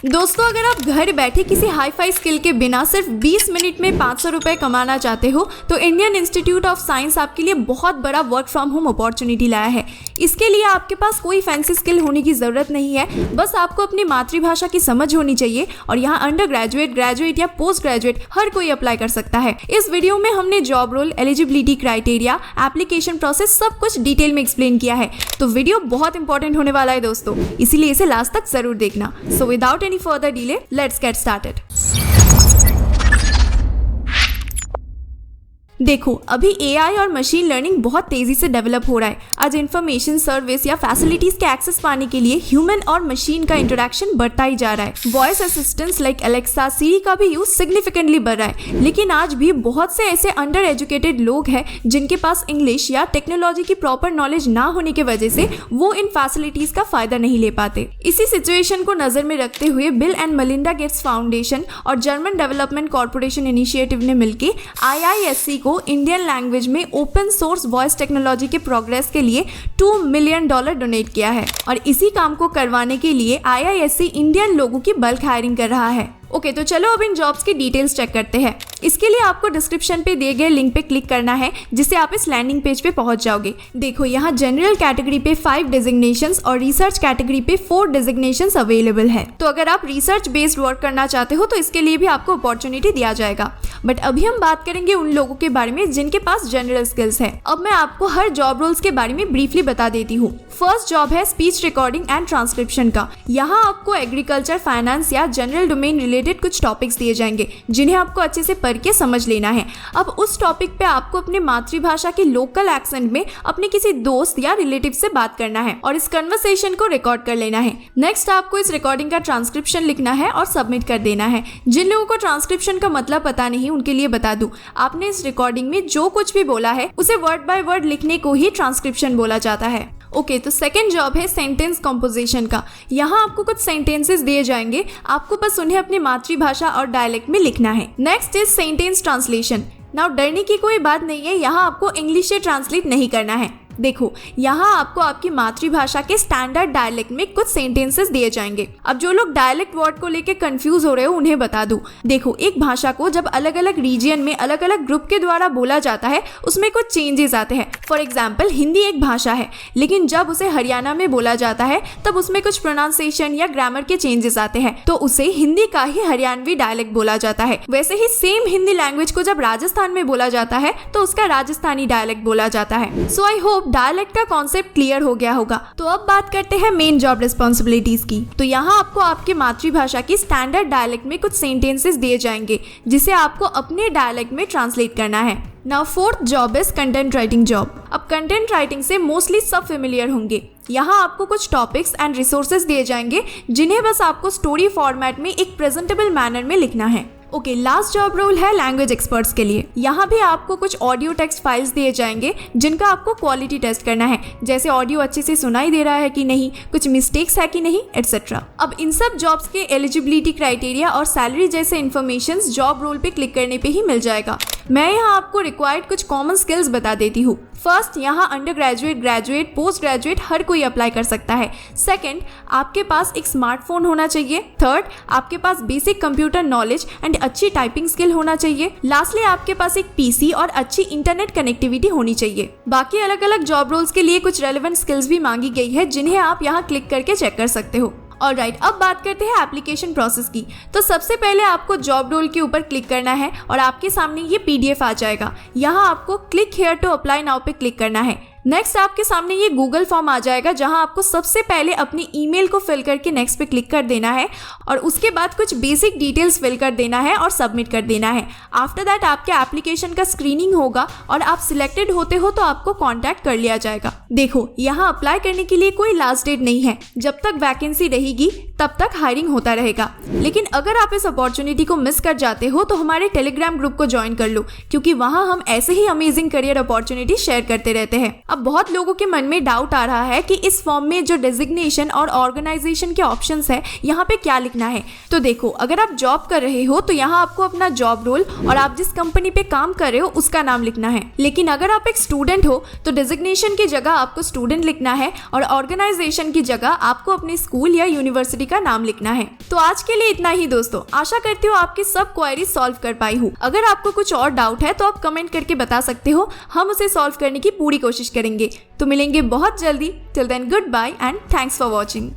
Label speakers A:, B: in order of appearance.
A: दोस्तों, अगर आप घर बैठे किसी हाई फाई स्किल के बिना सिर्फ 20 मिनट में 500 रुपए कमाना चाहते हो तो इंडियन इंस्टीट्यूट ऑफ साइंस आपके लिए बहुत बड़ा वर्क फ्रॉम होम अपॉर्चुनिटी लाया है। इसके लिए आपके पास कोई फैंसी स्किल होने की जरूरत नहीं है, बस आपको अपनी मातृभाषा की समझ होनी चाहिए और यहाँ अंडर ग्रेजुएट, ग्रेजुएट या पोस्ट ग्रेजुएट हर कोई अप्लाई कर सकता है। इस वीडियो में हमने job role, eligibility criteria, application process सब कुछ डिटेल में एक्सप्लेन किया है, तो वीडियो बहुत इंपॉर्टेंट होने वाला है दोस्तों, इसीलिए इसे लास्ट तक जरूर देखना। So without any further delay, let's get started. देखो, अभी एआई और मशीन लर्निंग बहुत तेजी से डेवलप हो रहा है। आज इंफॉर्मेशन, सर्विस या फैसिलिटीज के एक्सेस पाने के लिए ह्यूमन और मशीन का इंटरेक्शन बढ़ता ही जा रहा है। वॉइस असिस्टेंट्स लाइक एलेक्सा, सीरी का भी यूज सिग्निफिकेंटली बढ़ रहा है, लेकिन आज भी बहुत से ऐसे अंडर एजुकेटेड लोग हैं जिनके पास इंग्लिश या टेक्नोलॉजी की प्रॉपर नॉलेज ना होने की वजह से वो इन फैसिलिटीज का फायदा नहीं ले पाते। इसी सिचुएशन को नजर में रखते हुए bill and Melinda Gates foundation और जर्मन डेवलपमेंट कॉर्पोरेशन इनिशिएटिव ने मिलकर IISc को इंडियन लैंग्वेज में ओपन सोर्स वॉइस टेक्नोलॉजी के प्रोग्रेस के लिए $2 मिलियन डोनेट किया है और इसी काम को करवाने के लिए IISc इंडियन लोगों की बल्क हायरिंग कर रहा है। ओके, तो चलो अब इन जॉब्स की डिटेल्स चेक करते हैं। इसके लिए आपको डिस्क्रिप्शन पे दिए गए लिंक पे क्लिक करना है, जिससे आप इस लैंडिंग पेज पे पहुंच जाओगे। देखो, यहाँ जनरल कैटेगरी पे 5 डिजिग्नेशंस और रिसर्च कैटेगरी पे 4 डिजिग्नेशंस अवेलेबल है। तो अगर आप रिसर्च बेस्ड वर्क करना चाहते हो तो इसके लिए भी आपको अपॉर्चुनिटी दिया जाएगा। बट अभी हम बात करेंगे उन लोगों के बारे में जिनके पास जनरल स्किल्स है। अब मैं आपको हर जॉब रोल्स के बारे में ब्रीफली बता देती हूँ। फर्स्ट जॉब है स्पीच रिकॉर्डिंग एंड ट्रांसक्रिप्शन का। यहाँ आपको एग्रीकल्चर, फाइनेंस या जनरल डोमेन रिलेटेड कुछ टॉपिक्स दिए जाएंगे जिन्हें आपको अच्छे से पढ़ के समझ लेना है। अब उस टॉपिक पे आपको अपने मातृभाषा के लोकल एक्सेंट में अपने किसी दोस्त या रिलेटिव से बात करना है और इस कन्वर्सेशन को रिकॉर्ड कर लेना है। नेक्स्ट आपको इस रिकॉर्डिंग का ट्रांसक्रिप्शन लिखना है और सबमिट कर देना है। जिन लोगों को ट्रांसक्रिप्शन का मतलब पता नहीं उनके लिए बता दूं, आपने इस रिकॉर्डिंग में जो कुछ भी बोला है उसे वर्ड बाय वर्ड लिखने को ही ट्रांसक्रिप्शन बोला जाता है। ओके, तो सेकंड जॉब है सेंटेंस कंपोजिशन का। यहाँ आपको कुछ सेंटेंसेस दिए जाएंगे, आपको बस उन्हें अपनी मातृभाषा और डायलेक्ट में लिखना है। Next is sentence translation. Now डरने की कोई बात नहीं है, यहाँ आपको इंग्लिश से ट्रांसलेट नहीं करना है। देखो, यहाँ आपको आपकी मातृभाषा के स्टैंडर्ड डायलेक्ट में कुछ सेंटेंसेस दिए जाएंगे। अब जो लोग डायलेक्ट वर्ड को लेके कंफ्यूज हो रहे हो उन्हें बता दूं। देखो, एक भाषा को जब अलग अलग रीजन में अलग अलग ग्रुप के द्वारा बोला जाता है उसमें कुछ चेंजेस आते हैं। फॉर एग्जाम्पल, हिंदी एक भाषा है, लेकिन जब उसे हरियाणा में बोला जाता है तब उसमें कुछ प्रोनाउंसिएशन या ग्रामर के चेंजेस आते हैं, तो उसे हिंदी का ही हरियाणवी डायलेक्ट बोला जाता है। वैसे ही सेम हिंदी लैंग्वेज को जब राजस्थान में बोला जाता है तो उसका राजस्थानी डायलेक्ट बोला जाता है। सो आई होप डायलेक्ट का कॉन्सेप्ट क्लियर हो गया होगा। तो अब बात करते हैं मेन जॉब रिस्पॉन्सिबिलिटीज की। तो यहाँ आपको आपकी मातृभाषा की स्टैंडर्ड डायलेक्ट में कुछ सेंटेंसेस दिए जाएंगे जिसे आपको अपने डायलेक्ट में ट्रांसलेट करना है। Now fourth job is content writing job. अब कंटेंट राइटिंग से मोस्टली सब फेमिलियर होंगे। यहाँ आपको कुछ टॉपिक्स एंड रिसोर्सेज दिए जाएंगे जिन्हें बस आपको स्टोरी फॉर्मेट में एक प्रेजेंटेबल मैनर में लिखना है। ओके, लास्ट जॉब रोल है लैंग्वेज एक्सपर्ट्स के लिए। यहाँ भी आपको कुछ ऑडियो टेक्स्ट फाइल्स दिए जाएंगे जिनका आपको क्वालिटी टेस्ट करना है, जैसे ऑडियो अच्छे से सुनाई दे रहा है कि नहीं, कुछ मिस्टेक्स है कि नहीं, एटसेट्रा। अब इन सब जॉब्स के एलिजिबिलिटी क्राइटेरिया और सैलरी जैसे इन्फॉर्मेशन जॉब रोल पे क्लिक करने पे ही मिल जाएगा। मैं यहाँ आपको रिक्वायर्ड कुछ कॉमन स्किल्स बता देती हूँ। फर्स्ट, यहाँ under graduate, graduate, post graduate हर कोई अप्लाई कर सकता है। सेकंड, आपके पास एक स्मार्टफोन होना चाहिए। थर्ड, आपके पास बेसिक कंप्यूटर नॉलेज एंड अच्छी टाइपिंग स्किल होना चाहिए। लास्टली, आपके पास एक पीसी और अच्छी इंटरनेट कनेक्टिविटी होनी चाहिए। बाकी अलग अलग जॉब रोल्स के लिए कुछ रेलेवेंट स्किल्स भी मांगी गई है जिन्हें आप यहाँ क्लिक करके चेक कर सकते हो। ऑलराइट, अब बात करते हैं एप्लीकेशन प्रोसेस की। तो सबसे पहले आपको जॉब रोल के ऊपर क्लिक करना है और आपके सामने ये PDF आ जाएगा। यहाँ आपको click here to apply now पे क्लिक करना है। नेक्स्ट आपके सामने ये गूगल फॉर्म आ जाएगा जहां आपको सबसे पहले अपनी ईमेल को फिल करके नेक्स्ट पे क्लिक कर देना है और उसके बाद कुछ बेसिक डिटेल्स फिल कर देना है और सबमिट कर देना है। आफ्टर दैट आपके एप्लीकेशन का स्क्रीनिंग होगा और आप सिलेक्टेड होते हो तो आपको कांटेक्ट कर लिया जाएगा। देखो, यहाँ अप्लाई करने के लिए कोई लास्ट डेट नहीं है। जब तक वैकेंसी रहेगी तब तक हायरिंग होता रहेगा। लेकिन अगर आप इस अपॉर्चुनिटी को मिस कर जाते हो तो हमारे टेलीग्राम ग्रुप को ज्वाइन कर लो, क्योंकि वहाँ हम ऐसे ही अमेजिंग करियर अपॉर्चुनिटी शेयर करते रहते हैं। अब बहुत लोगों के मन में डाउट आ रहा है कि इस फॉर्म में जो डेजिग्नेशन और ऑर्गेनाइजेशन के ऑप्शंस है यहाँ पे क्या लिखना है। तो देखो, अगर आप जॉब कर रहे हो तो यहाँ आपको अपना जॉब रोल और आप जिस कंपनी पे काम कर रहे हो उसका नाम लिखना है। लेकिन अगर आप एक स्टूडेंट हो तो डेजिग्नेशन की जगह आपको स्टूडेंट लिखना है और ऑर्गेनाइजेशन की जगह आपको अपने स्कूल या यूनिवर्सिटी का नाम लिखना है। तो आज के लिए इतना ही दोस्तों, आशा करती हूँ आपकी सब क्वेरी सॉल्व कर पाई हूँ। अगर आपको कुछ और डाउट है तो आप कमेंट करके बता सकते हो, हम उसे सॉल्व करने की पूरी कोशिश करेंगे। तो मिलेंगे बहुत जल्दी। Till then goodbye and thanks for watching.